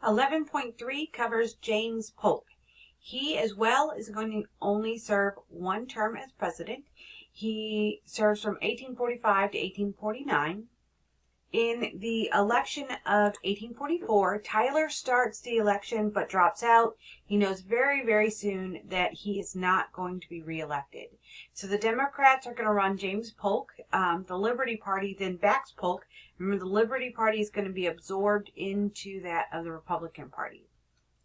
11.3 covers James Polk. He as well is going to only serve one term as president. He serves from 1845 to 1849. In the election of 1844, Tyler starts the election but drops out. He knows very, very soon that he is not going to be reelected. So the Democrats are going to run James Polk. The Liberty Party then backs Polk. Remember, the Liberty Party is going to be absorbed into that of the Republican Party.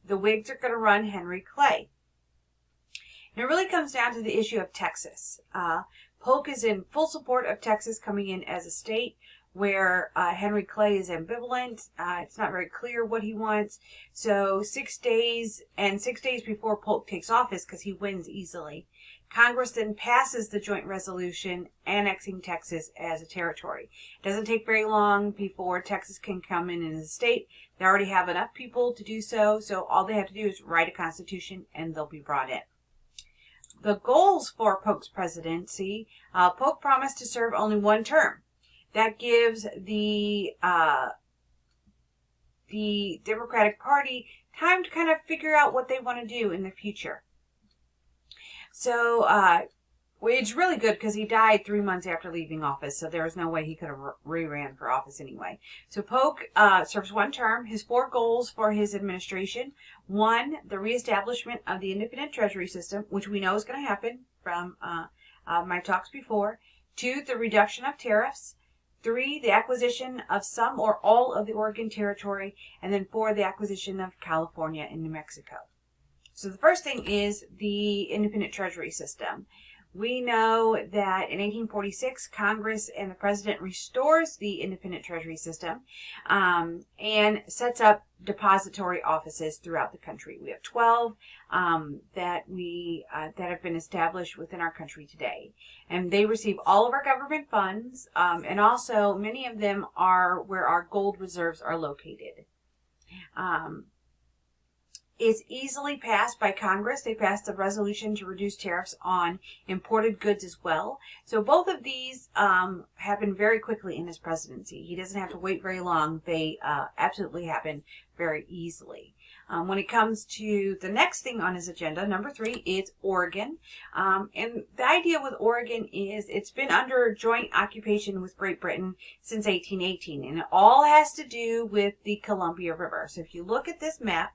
The Whigs are going to run Henry Clay. And it really comes down to the issue of Texas. Polk is in full support of Texas coming in as a state, where Henry Clay is ambivalent. It's not very clear what he wants. So 6 days before Polk takes office, because he wins easily, Congress then passes the joint resolution annexing Texas as a territory. It doesn't take very long before Texas can come in as a state. They already have enough people to do so, so all they have to do is write a constitution and they'll be brought in. The goals for Polk's presidency, Polk promised to serve only one term. That gives the Democratic Party time to kind of figure out what they want to do in the future. So it's really good because he died 3 months after leaving office, so there was no way he could have re-ran for office anyway. So Polk serves one term. His 4 goals for his administration: 1, the reestablishment of the independent treasury system, which we know is going to happen from my talks before. 2, the reduction of tariffs. 3, the acquisition of some or all of the Oregon Territory. And then 4, the acquisition of California and New Mexico. So the first thing is the independent treasury system. We know that in 1846, Congress and the President restores the independent treasury system and sets up depository offices throughout the country. We have 12 that have been established within our country today. And they receive all of our government funds, and also many of them are where our gold reserves are located. It's easily passed by Congress. They passed a resolution to reduce tariffs on imported goods as well. So both of these happen very quickly in his presidency. He doesn't have to wait very long. They absolutely happen very easily. When it comes to the next thing on his agenda, number 3, it's Oregon. And the idea with Oregon is it's been under joint occupation with Great Britain since 1818. And it all has to do with the Columbia River. So if you look at this map,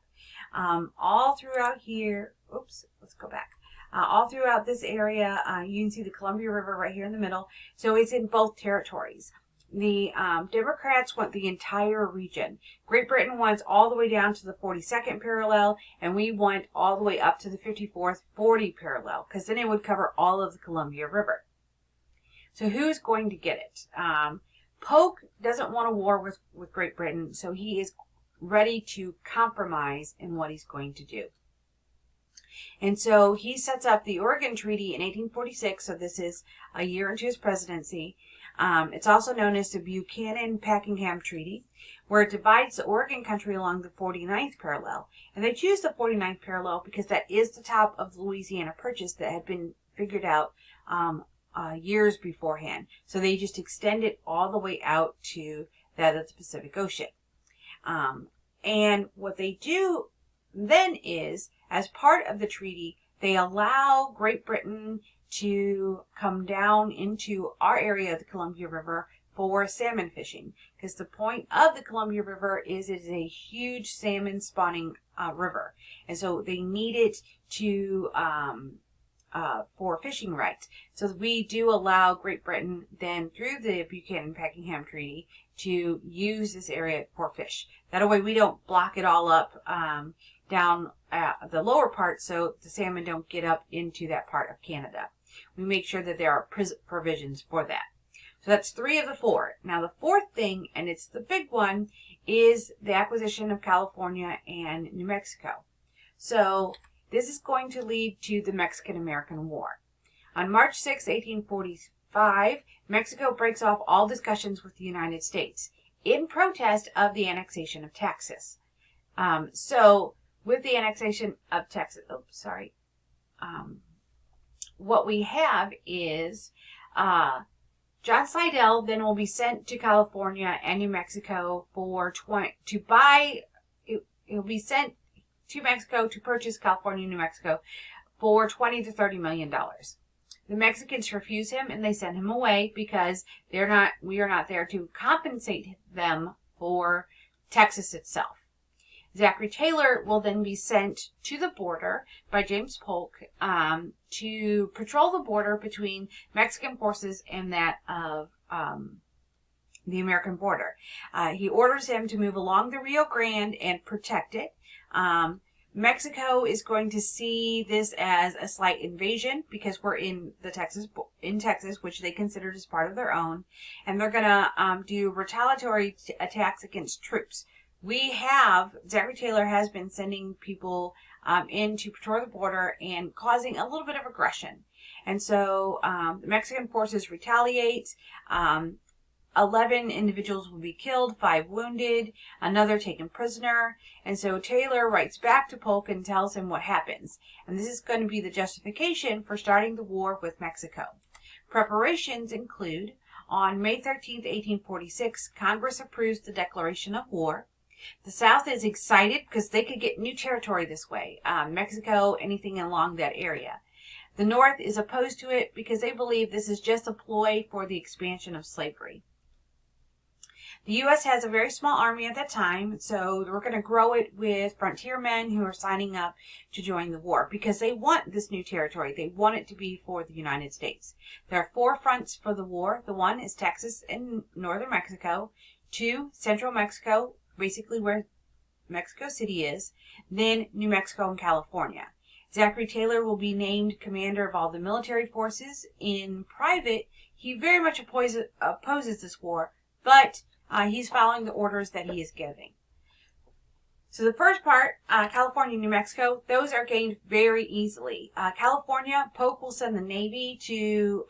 all throughout here, let's go back. All throughout this area, you can see the Columbia River right here in the middle. So it's in both territories. The Democrats want the entire region. Great Britain wants all the way down to the 42nd parallel, and we want all the way up to the 54th, 40 parallel, because then it would cover all of the Columbia River. So who's going to get it? Polk doesn't want a war with Great Britain, so he is ready to compromise in what he's going to do. And so he sets up the Oregon Treaty in 1846, so this is a year into his presidency. It's also known as the Buchanan-Packingham Treaty, where it divides the Oregon country along the 49th parallel. And they choose the 49th parallel because that is the top of the Louisiana Purchase that had been figured out years beforehand. So they just extend it all the way out to that of the Pacific Ocean. And what they do then is, as part of the treaty, they allow Great Britain to come down into our area of the Columbia River for salmon fishing. Because the point of the Columbia River is it is a huge salmon spawning river. And so they need it to for fishing rights. So we do allow Great Britain then through the Buchanan-Packingham Treaty to use this area for fish. That way we don't block it all up down the lower part so the salmon don't get up into that part of Canada. We make sure that there are provisions for that. So that's 3 of the 4. Now the 4th thing, and it's the big one, is the acquisition of California and New Mexico. So this is going to lead to the Mexican-American War. On March 6, 1845, Mexico breaks off all discussions with the United States in protest of the annexation of Texas. So with the annexation of Texas, what we have is John Slidell then will be sent to California and New Mexico to buy. He'll be sent to Mexico to purchase California, New Mexico for $20 to $30 million. The Mexicans refuse him and they send him away because we are not there to compensate them for Texas itself. Zachary Taylor will then be sent to the border by James Polk to patrol the border between Mexican forces and that of the American border. He orders him to move along the Rio Grande and protect it. Mexico is going to see this as a slight invasion because we're in Texas, which they considered as part of their own, and they're going to do retaliatory attacks against troops. Zachary Taylor has been sending people in to patrol the border and causing a little bit of aggression. And so the Mexican forces retaliate. 11 individuals will be killed, 5 wounded, another taken prisoner. And so Taylor writes back to Polk and tells him what happens. And this is going to be the justification for starting the war with Mexico. Preparations include, on May 13th, 1846, Congress approves the declaration of war. The South is excited because they could get new territory this way. Mexico, anything along that area. The North is opposed to it because they believe this is just a ploy for the expansion of slavery. The U.S. has a very small army at that time, so we're going to grow it with frontiermen who are signing up to join the war because they want this new territory. They want it to be for the United States. There are 4 fronts for the war. The one is Texas and northern Mexico. 2, central Mexico, basically where Mexico City is. Then New Mexico and California. Zachary Taylor will be named commander of all the military forces. In private, he very much opposes this war, but he's following the orders that he is giving. So the first part, California, New Mexico, those are gained very easily. California, Polk will send the Navy to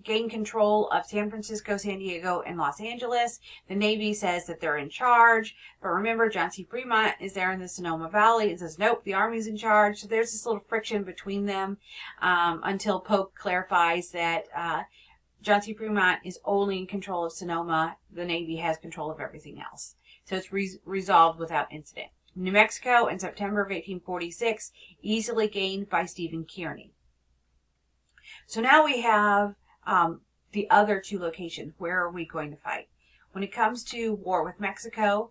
gain control of San Francisco, San Diego, and Los Angeles. The Navy says that they're in charge. But remember, John C. Fremont is there in the Sonoma Valley and says, nope, the Army's in charge. So there's this little friction between them until Polk clarifies that John C. Fremont is only in control of Sonoma. The Navy has control of everything else. So it's resolved without incident. New Mexico in September of 1846, easily gained by Stephen Kearny. So now we have the other 2 locations. Where are we going to fight? When it comes to war with Mexico,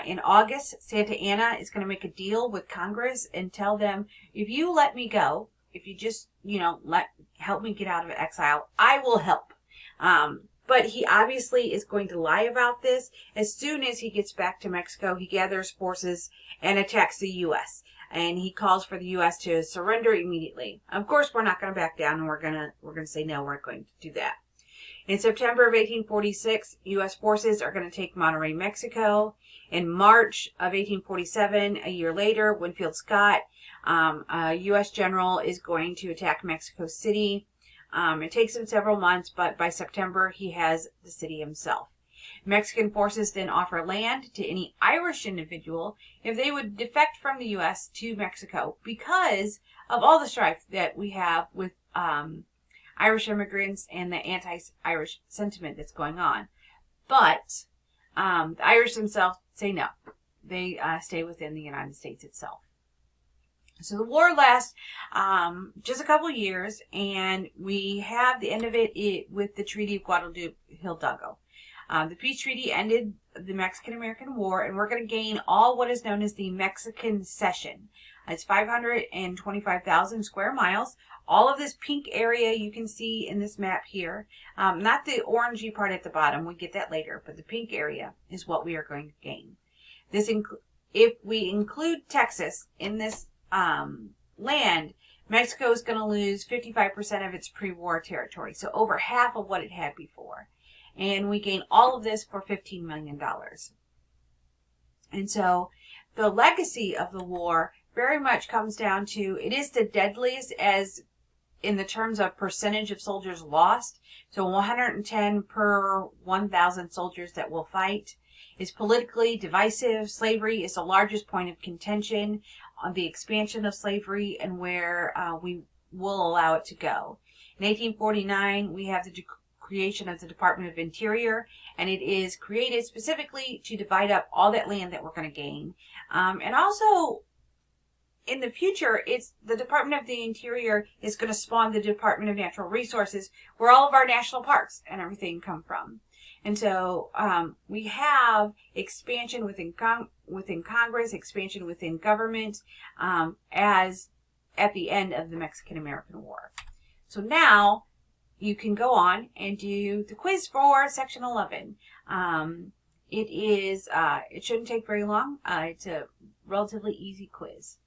in August, Santa Anna is going to make a deal with Congress and tell them, if you let me go, if you just, help me get out of exile, I will help. But he obviously is going to lie about this. As soon as he gets back to Mexico, he gathers forces and attacks the U.S. And he calls for the U.S. to surrender immediately. Of course, we're not going to back down, and we're going to say no, we're not going to do that. In September of 1846, U.S. forces are going to take Monterrey, Mexico. In March of 1847, a year later, Winfield Scott, a U.S. general, is going to attack Mexico City. It takes him several months, but by September, he has the city himself. Mexican forces then offer land to any Irish individual if they would defect from the U.S. to Mexico because of all the strife that we have with Irish immigrants and the anti-Irish sentiment that's going on. But the Irish themselves say no. They stay within the United States itself. So the war lasts just a couple years, and we have the end of it with the Treaty of Guadalupe-Hidalgo. The peace treaty ended the Mexican-American War, and we're going to gain all what is known as the Mexican Cession. It's 525,000 square miles. All of this pink area you can see in this map here, not the orangey part at the bottom, we get that later, but the pink area is what we are going to gain. If we include Texas in this land, Mexico is going to lose 55% of its pre-war territory, so over half of what it had before. And we gain all of this for $15 million. And so the legacy of the war very much comes down to, it is the deadliest as in the terms of percentage of soldiers lost. So 110 per 1,000 soldiers that will fight. Is politically divisive. Slavery is the largest point of contention on the expansion of slavery and where we will allow it to go. In 1849, we have the creation of the Department of Interior, and it is created specifically to divide up all that land that we're going to gain. And also, in the future, it's the Department of the Interior is going to spawn the Department of Natural Resources, where all of our national parks and everything come from. And so we have expansion within Congress, expansion within government, as at the end of the Mexican-American War. So now you can go on and do the quiz for Section 11. It shouldn't take very long. It's a relatively easy quiz.